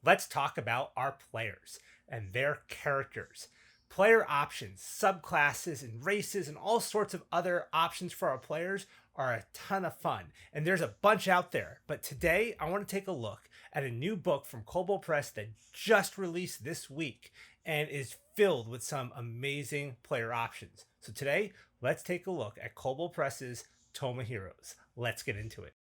let's talk about our players and their characters. Player options, subclasses, and races, and all sorts of other options for our players are a ton of fun. And there's a bunch out there. But today, I want to take a look at a new book from Kobold Press that just released this week and is filled with some amazing player options. So today, let's take a look at Kobold Press's Tome of Heroes. Let's get into it.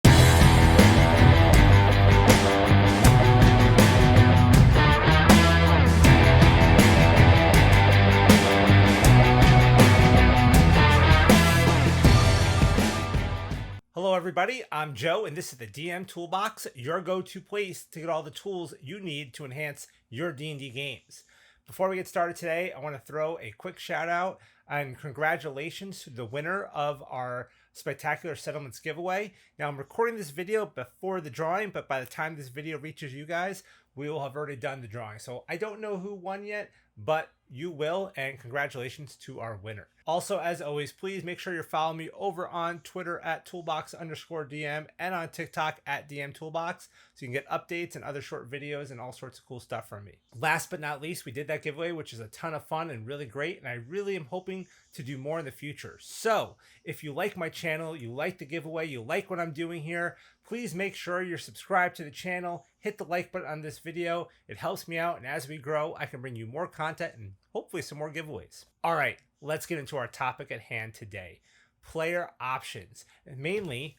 Hello everybody, I'm Joe and this is the DM Toolbox, your go-to place to get all the tools you need to enhance your D&D games. Before we get started today, I want to throw a quick shout out and congratulations to the winner of our Spectacular Settlements giveaway. Now I'm recording this video before the drawing, but by the time this video reaches you guys, we will have already done the drawing. So I don't know who won yet, but you will, and congratulations to our winner. Also, as always, please make sure you're following me over on Twitter at Toolbox_DM and on TikTok at DM Toolbox so you can get updates and other short videos and all sorts of cool stuff from me. Last but not least, we did that giveaway, which is a ton of fun and really great, and I really am hoping to do more in the future. So if you like my channel, you like the giveaway, you like what I'm doing here, please make sure you're subscribed to the channel, hit the like button on this video. It helps me out, and as we grow, I can bring you more content and hopefully some more giveaways. All right, let's get into our topic at hand today. Player options, and mainly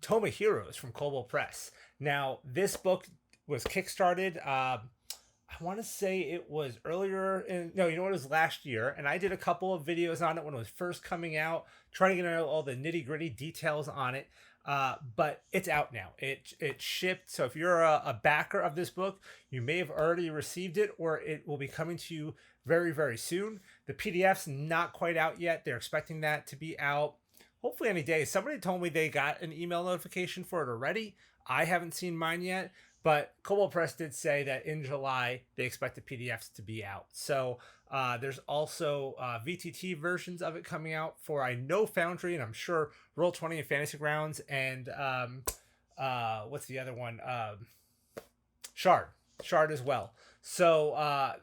Tome of Heroes from Kobold Press. Now, this book was kickstarted, I want to say it was earlier in, no, it was last year, and I did a couple of videos on it when it was first coming out, trying to get all the nitty-gritty details on it. But it's out now. It shipped. So if you're a backer of this book, you may have already received it, or it will be coming to you very, very soon. The PDF's not quite out yet. They're expecting that to be out hopefully any day. Somebody told me they got an email notification for it already. I haven't seen mine yet, but Kobold Press did say that in July they expect the PDFs to be out. So there's also VTT versions of it coming out for, I know, Foundry, and I'm sure Roll20 and Fantasy Grounds, and what's the other one? Shard as well. So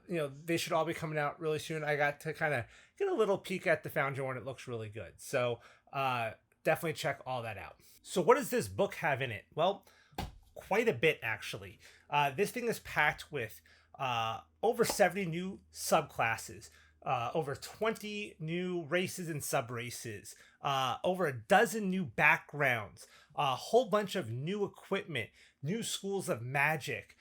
they should all be coming out really soon. I got to kind of get a little peek at the Foundry one. It looks really good. So definitely check all that out. So what does this book have in it? Well, quite a bit, actually. This thing is packed with over 70 new subclasses, over 20 new races and subraces, over a dozen new backgrounds, a whole bunch of new equipment, new schools of magic,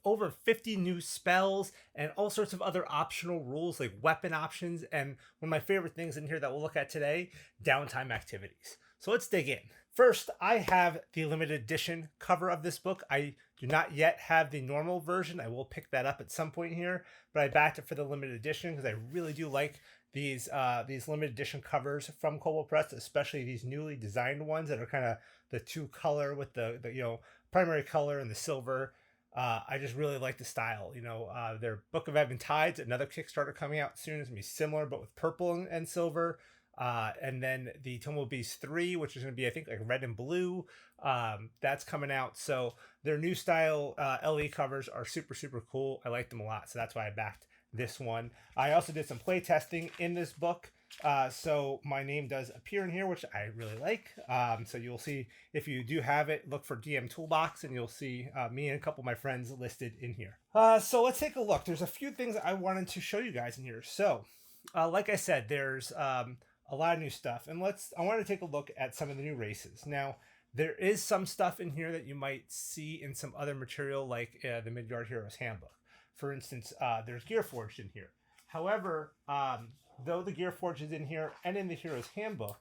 over 50 new spells, and all sorts of other optional rules like weapon options, and one of my favorite things in here that we'll look at today, downtime activities. So let's dig in. First, I have the limited edition cover of this book. I do not yet have the normal version. I will pick that up at some point here, but I backed it for the limited edition because I really do like these limited edition covers from Kobold Press, especially these newly designed ones that are kind of the two color with the primary color and the silver. I just really like the style. Their Book of Ebb and Tides, another Kickstarter coming out soon, is going to be similar but with purple and silver. And then the Tome of Beast 3, which is going to be, I think, like red and blue. That's coming out. So their new style LE covers are super, super cool. I like them a lot. So that's why I backed this one. I also did some play testing in this book. So my name does appear in here, which I really like. So you'll see, if you do have it, look for DM Toolbox and you'll see me and a couple of my friends listed in here. So let's take a look. There's a few things I wanted to show you guys in here. So like I said, there's a lot of new stuff, and I want to take a look at some of the new races. Now, there is some stuff in here that you might see in some other material, like the Midgard Heroes Handbook. For instance, there's Gearforged in here. However, though the Gearforged is in here and in the Heroes Handbook,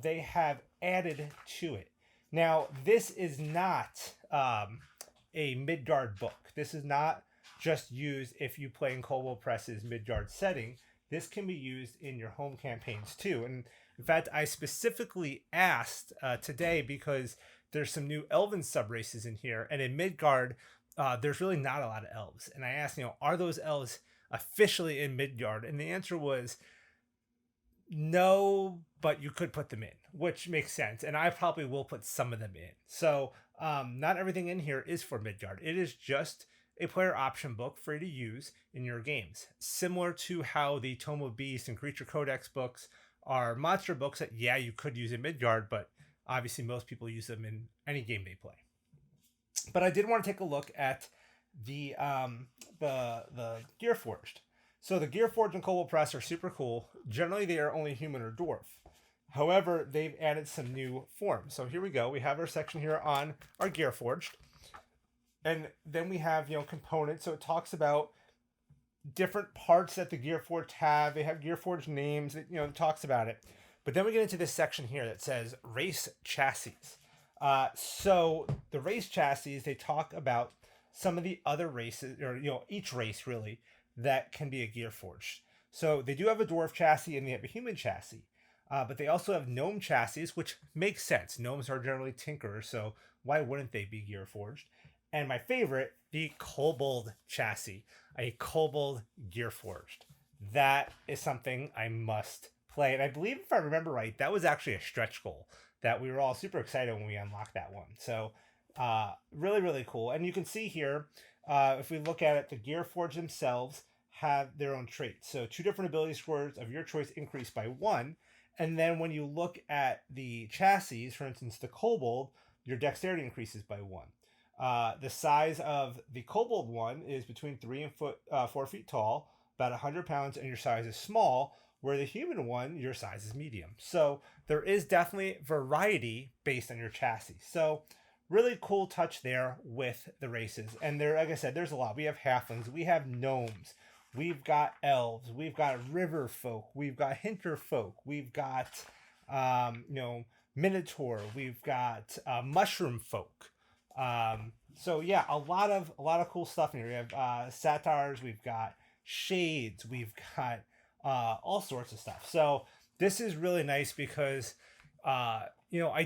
they have added to it. Now, this is not a Midgard book. This is not just used if you play in Kobold Press's Midgard setting. This can be used in your home campaigns too. And in fact, I specifically asked today because there's some new elven subraces in here. And in Midgard, there's really not a lot of elves. And I asked, are those elves officially in Midgard? And the answer was no, but you could put them in, which makes sense. And I probably will put some of them in. So not everything in here is for Midgard. It is just a player option book for you to use in your games. Similar to how the Tome of Beast and Creature Codex books are monster books that, yeah, you could use in Midgard, but obviously most people use them in any game they play. But I did want to take a look at the Gear Forged. So the Gear Forged and Kobold Press are super cool. Generally, they are only human or dwarf. However, they've added some new forms. So here we go. We have our section here on our Gear Forged. And then we have, components. So it talks about different parts that the Gear Forged have. They have Gear Forged names. It talks about it. But then we get into this section here that says race chassis. So the race chassis, they talk about some of the other races, or each race really, that can be a Gear Forged. So they do have a dwarf chassis and they have a human chassis. But they also have gnome chassis, which makes sense. Gnomes are generally tinkerers, so why wouldn't they be Gear Forged? And my favorite, the Kobold chassis, a Kobold Gear Forged. That is something I must play. And I believe, if I remember right, that was actually a stretch goal that we were all super excited when we unlocked that one. So really, really cool. And you can see here, if we look at it, the Gear Forged themselves have their own traits. So 2 different ability scores of your choice increase by 1. And then when you look at the chassis, for instance, the Kobold, your dexterity increases by 1. The size of the Kobold one is between 3 and 4 feet tall, about 100 pounds, and your size is small, where the human one, your size is medium. So there is definitely variety based on your chassis. So really cool touch there with the races. And there, like I said, there's a lot. We have halflings, we have gnomes, we've got elves, we've got river folk, we've got hinter folk, we've got minotaur, we've got mushroom folk. So yeah, a lot of cool stuff in here. We have satires, we've got shades, we've got all sorts of stuff. So this is really nice because I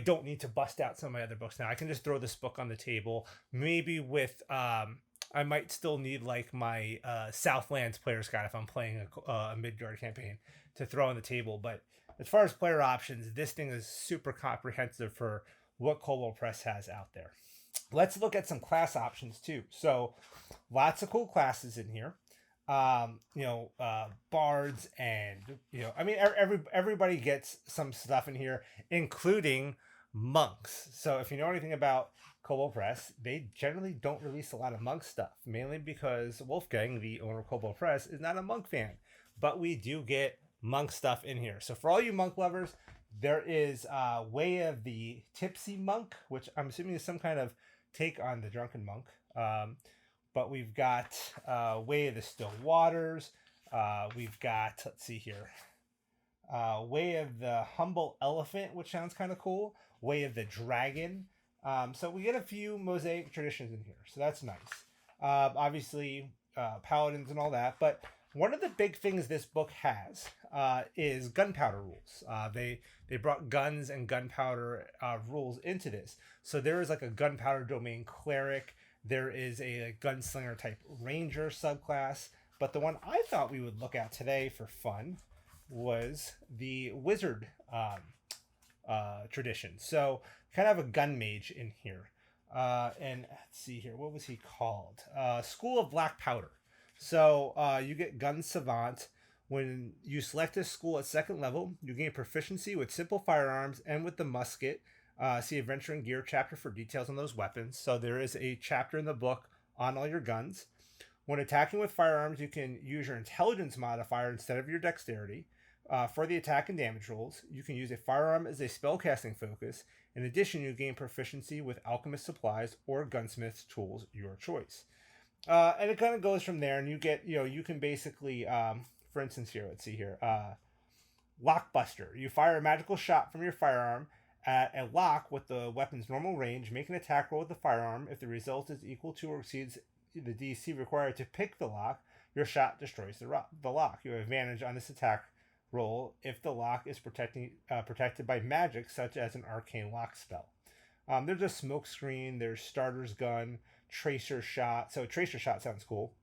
don't need to bust out some of my other books now. I can just throw this book on the table. Maybe with I might still need like my Southlands Player's Guide if I'm playing a Midgard campaign to throw on the table. But as far as player options, this thing is super comprehensive for what Kobold Press has out there. Let's look at some class options too. So lots of cool classes in here. Bards and, everybody gets some stuff in here, including monks. So if you know anything about Kobold Press, they generally don't release a lot of monk stuff, mainly because Wolfgang, the owner of Kobold Press, is not a monk fan. But we do get monk stuff in here. So for all you monk lovers, there is Way of the Tipsy Monk, which I'm assuming is some kind of take on the Drunken Monk. But we've got Way of the Still Waters. We've got, let's see here, Way of the Humble Elephant, which sounds kind of cool. Way of the Dragon. So we get a few mosaic traditions in here, so that's nice. Obviously, paladins and all that. But one of the big things this book has is gunpowder rules. They brought guns and gunpowder rules into this. So there is like a gunpowder domain cleric. There is a gunslinger type ranger subclass. But the one I thought we would look at today for fun was the wizard tradition. So kind of a gun mage in here. And let's see here. What was he called? School of Black Powder. So you get Gun Savant. When you select this school at 2nd level, you gain proficiency with simple firearms and with the musket. See Adventure and Gear chapter for details on those weapons. So there is a chapter in the book on all your guns. When attacking with firearms, you can use your intelligence modifier instead of your dexterity. For the attack and damage rolls, you can use a firearm as a spellcasting focus. In addition, you gain proficiency with alchemist supplies or gunsmith's tools, your choice. And it kind of goes from there, and you get, you can basically, for instance here, let's see here, Lockbuster. You fire a magical shot from your firearm at a lock with the weapon's normal range. Make an attack roll with the firearm. If the result is equal to or exceeds the DC required to pick the lock, your shot destroys the lock. You have advantage on this attack roll if the lock is protected by magic, such as an arcane lock spell. There's a smoke screen. There's starter's gun, tracer shot. So tracer shot sounds cool.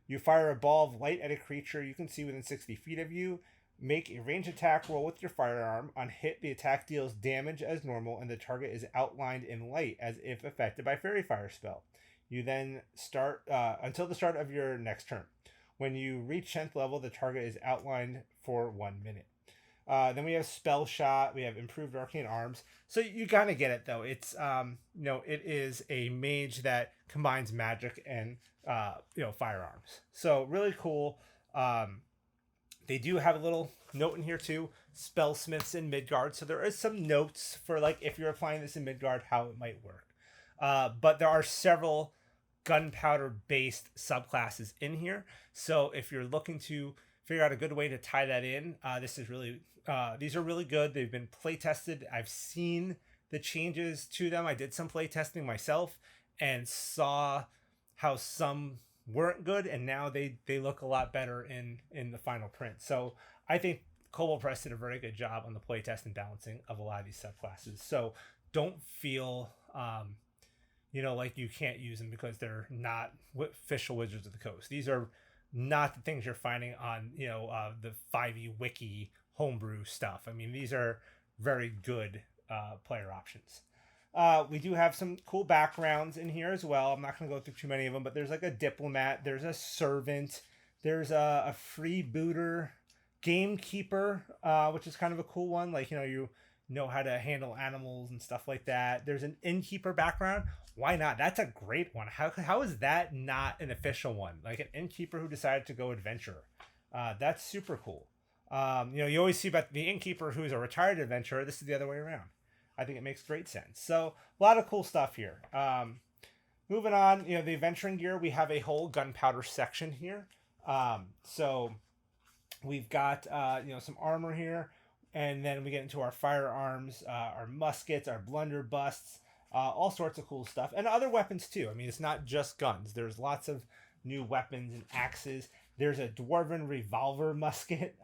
You fire a ball of light at a creature you can see within 60 feet of you. Make a ranged attack roll with your firearm. On hit, the attack deals damage as normal, and the target is outlined in light as if affected by fairy fire spell. You then start until the start of your next turn. When you reach 10th level, the target is outlined for 1 minute. Then we have Spell Shot. We have Improved Arcane Arms. So you kind of get it, though. It's it is a mage that combines magic and firearms. So really cool. They do have a little note in here too. Spellsmiths in Midgard. So there is some notes for like if you're applying this in Midgard, how it might work. But there are several gunpowder based subclasses in here. So if you're looking to figure out a good way to tie that in, these are really good. They've been play tested. I've seen the changes to them. I did some play testing myself and saw how some weren't good, and now they look a lot better in the final print. So I think Kobold Press did a very good job on the playtest and balancing of a lot of these subclasses. So don't feel like you can't use them because they're not official Wizards of the Coast. These are not the things you're finding on the 5e wiki homebrew stuff. I mean, these are very good player options. We do have some cool backgrounds in here as well. I'm not going to go through too many of them, but there's like a diplomat, there's a servant, there's a freebooter, gamekeeper, which is kind of a cool one. Like, you know how to handle animals and stuff like that. There's an innkeeper background. Why not? That's a great one. How is that not an official one? Like an innkeeper who decided to go adventurer. That's super cool. You always see about the innkeeper who's a retired adventurer. This is the other way around. I think it makes great sense. So a lot of cool stuff here. Moving on, the adventuring gear, we have a whole gunpowder section here. So we've got, some armor here, and then we get into our firearms, our muskets, our blunderbusses, all sorts of cool stuff, and other weapons too. I mean, it's not just guns. There's lots of new weapons and axes. There's a dwarven revolver musket.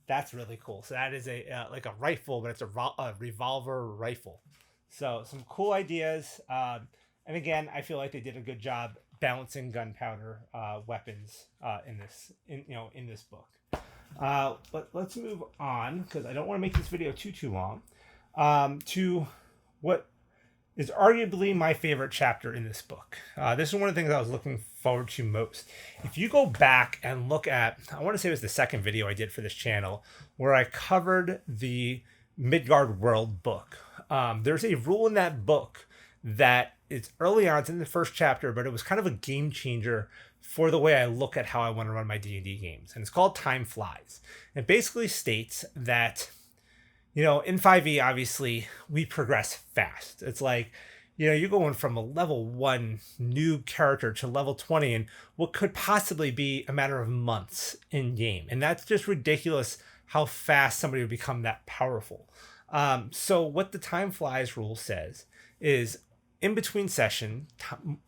That's really cool. So that is like a rifle, but it's a revolver rifle. So some cool ideas. And again, I feel like they did a good job balancing gunpowder weapons in this book. But let's move on, because I don't want to make this video too long, to what is arguably my favorite chapter in this book. This is one of the things I was looking forward to most. If you go back and look at, I want to say it was the second video I did for this channel, where I covered the Midgard World book. There's a rule in that book that it's early on, it's in the first chapter, but it was kind of a game changer for the way I look at how I want to run my D&D games. And it's called Time Flies. It basically states that, in 5e, obviously, we progress fast. It's like, you're going from a level 1 new character to level 20 in what could possibly be a matter of months in game. And that's just ridiculous how fast somebody would become that powerful. So what the Time Flies rule says is, in between session,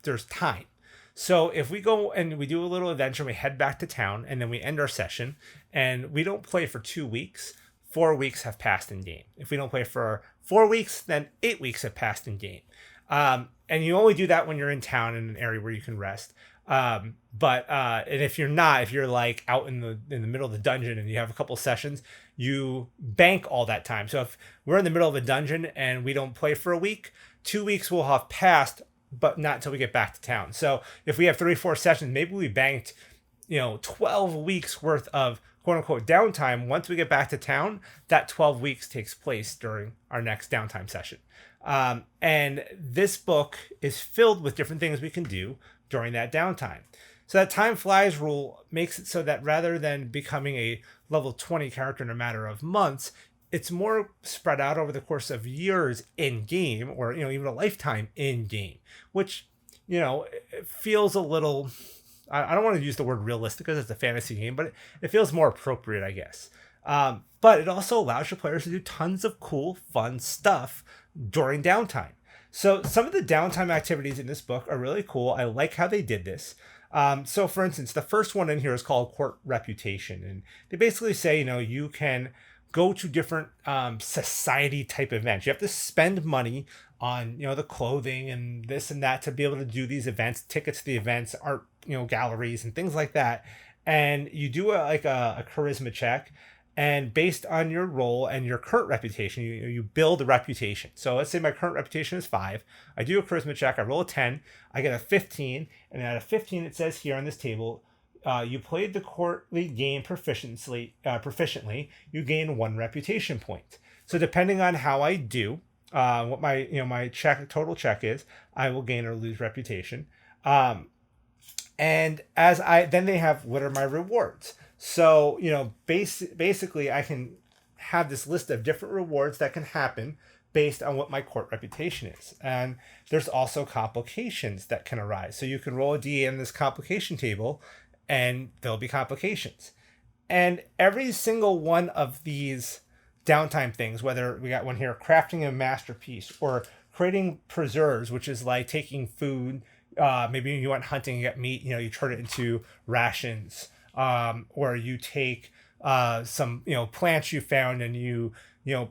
there's time. So if we go and we do a little adventure, we head back to town, and then we end our session, and we don't play for 2 weeks, 4 weeks have passed in game. If we don't play for 4 weeks, then 8 weeks have passed in game. And you only do that when you're in town in an area where you can rest. And if you're like out in the middle of the dungeon and you have a couple sessions, you bank all that time. So if we're in the middle of a dungeon and we don't play for a week, 2 weeks will have passed, but not until we get back to town. So if we have 3-4 sessions, maybe we banked, 12 weeks worth of quote unquote downtime. Once we get back to town, that 12 weeks takes place during our next downtime session. And this book is filled with different things we can do during that downtime. So that Time Flies rule makes it so that rather than becoming a level 20 character in a matter of months, it's more spread out over the course of years in game, or, even a lifetime in game, which, it feels a little, I don't want to use the word realistic because it's a fantasy game, but it feels more appropriate, I guess. But it also allows your players to do tons of cool, fun stuff during downtime. So some of the downtime activities in this book are really cool. I like how they did this. So for instance, the first one in here is called Court Reputation. And they basically say, you can go to different society type events. You have to spend money on, the clothing and this and that to be able to do these events, tickets to the events, art, galleries and things like that. And you do a charisma check. And based on your role and your current reputation, you build a reputation. So let's say my current reputation is 5. I do a charisma check. I roll a 10. I get a 15. And at a 15, it says here on this table, you played the courtly game proficiently. You gain 1 reputation point. So depending on how I do, what my total check is, I will gain or lose reputation. And then they have, what are my rewards? So, basically I can have this list of different rewards that can happen based on what my court reputation is. And there's also complications that can arise. So you can roll a D in this complication table and there'll be complications. And every single one of these downtime things, whether we got one here, crafting a masterpiece or creating preserves, which is like taking food, maybe you went hunting, you get meat, you turn it into rations. Or you take some plants you found and you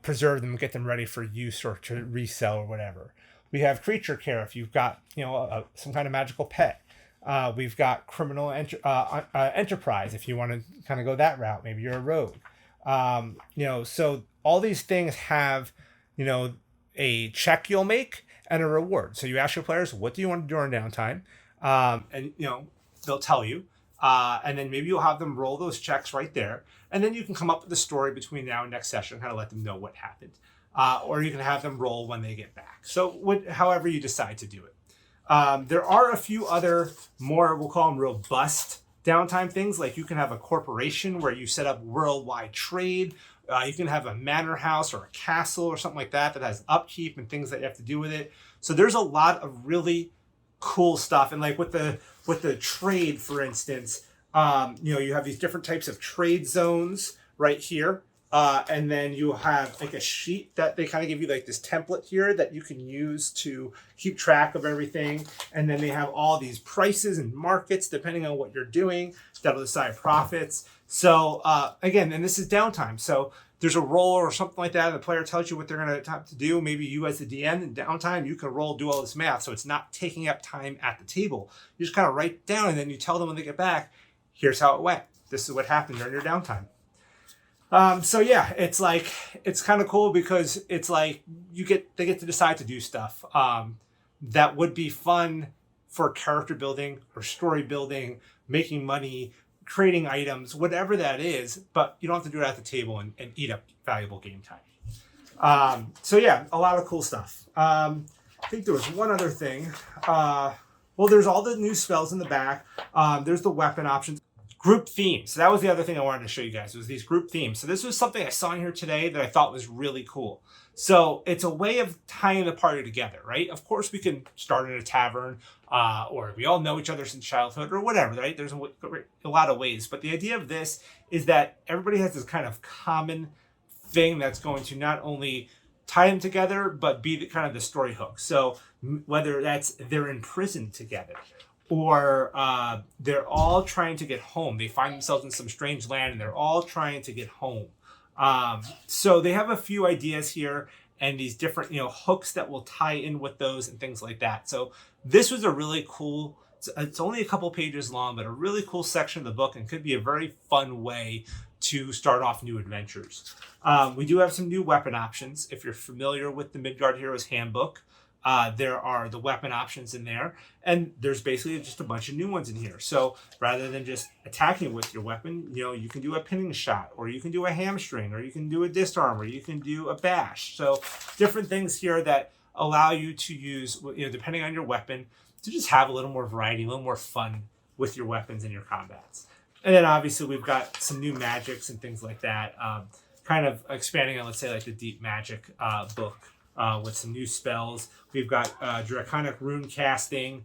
preserve them and get them ready for use or to resell or whatever. We have creature care if you've got some kind of magical pet. We've got criminal enterprise if you want to kind of go that route. Maybe you're a rogue. So all these things have a check you'll make and a reward. So you ask your players, what do you want to do during downtime? And they'll tell you. And then maybe you'll have them roll those checks right there. And then you can come up with a story between now and next session, kind of let them know what happened. Or you can have them roll when they get back. So however you decide to do it. There are a few other more, we'll call them robust downtime things. Like you can have a corporation where you set up worldwide trade. You can have a manor house or a castle or something like that has upkeep and things that you have to do with it. So there's a lot of really cool stuff. And like with the trade, for instance, you have these different types of trade zones right here. And then you have like a sheet that they kind of give you, like this template here that you can use to keep track of everything. And then they have all these prices and markets depending on what you're doing that'll decide profits. So again, and this is downtime. So there's a roll or something like that, and the player tells you what they're going to have to do. Maybe you as the DM in downtime, you can roll, do all this math. So it's not taking up time at the table. You just kind of write down, and then you tell them when they get back, here's how it went. This is what happened during your downtime. So yeah, it's kind of cool because it's like they get to decide to do stuff that would be fun for character building or story building, making money, creating items, whatever that is, but you don't have to do it at the table and eat up valuable game time. So yeah, a lot of cool stuff. I think there was one other thing. Well, there's all the new spells in the back. There's the weapon options. Group themes. So that was the other thing I wanted to show you guys, was these group themes. So this was something I saw in here today that I thought was really cool. So it's a way of tying the party together, right? Of course, we can start in a tavern, or we all know each other since childhood or whatever, right? There's a lot of ways. But the idea of this is that everybody has this kind of common thing that's going to not only tie them together, but be kind of the story hook. So whether that's they're in prison together, or they're all trying to get home. They find themselves in some strange land and they're all trying to get home. So they have a few ideas here and these different hooks that will tie in with those and things like that. So this was a really cool, it's only a couple pages long, but a really cool section of the book and could be a very fun way to start off new adventures. We do have some new weapon options. If you're familiar with the Midgard Heroes Handbook, there are the weapon options in there, and there's basically just a bunch of new ones in here. So rather than just attacking with your weapon, you can do a pinning shot, or you can do a hamstring, or you can do a disarm, or you can do a bash. So different things here that allow you to use, depending on your weapon, to just have a little more variety, a little more fun with your weapons and your combats. And then obviously we've got some new magics and things like that, kind of expanding on, let's say, like the Deep Magic book. With some new spells. We've got Draconic Rune Casting.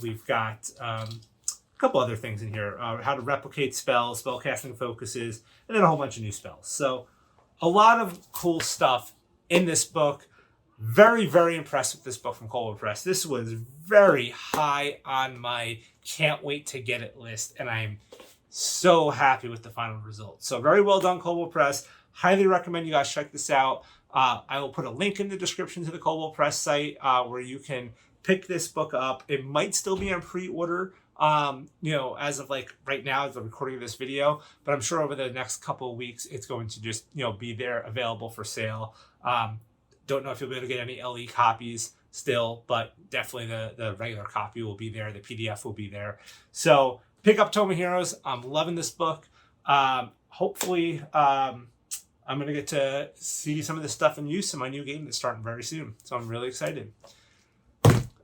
We've got a couple other things in here. How to replicate spells, spell casting focuses, and then a whole bunch of new spells. So a lot of cool stuff in this book. Very, very impressed with this book from Kobold Press. This was very high on my can't wait to get it list, and I'm so happy with the final result. So very well done, Kobold Press. Highly recommend you guys check this out. I will put a link in the description to the Kobold Press site where you can pick this book up. It might still be on pre-order you know, as of like right now, as the recording of this video, but I'm sure over the next couple of weeks, it's going to just, you know, be there available for sale. Don't know if you'll be able to get any LE copies still, but definitely the regular copy will be there. The PDF will be there. So pick up Tome of Heroes. I'm loving this book. Hopefully, I'm going to get to see some of this stuff in use in my new game that's starting very soon. So I'm really excited.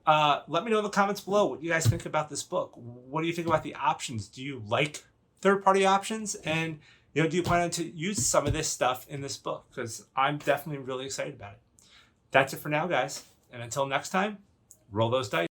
Let me know in the comments below what you guys think about this book. What do you think about the options? Do you like third-party options? And, you know, do you plan on to use some of this stuff in this book? Because I'm definitely really excited about it. That's it for now, guys. And until next time, roll those dice.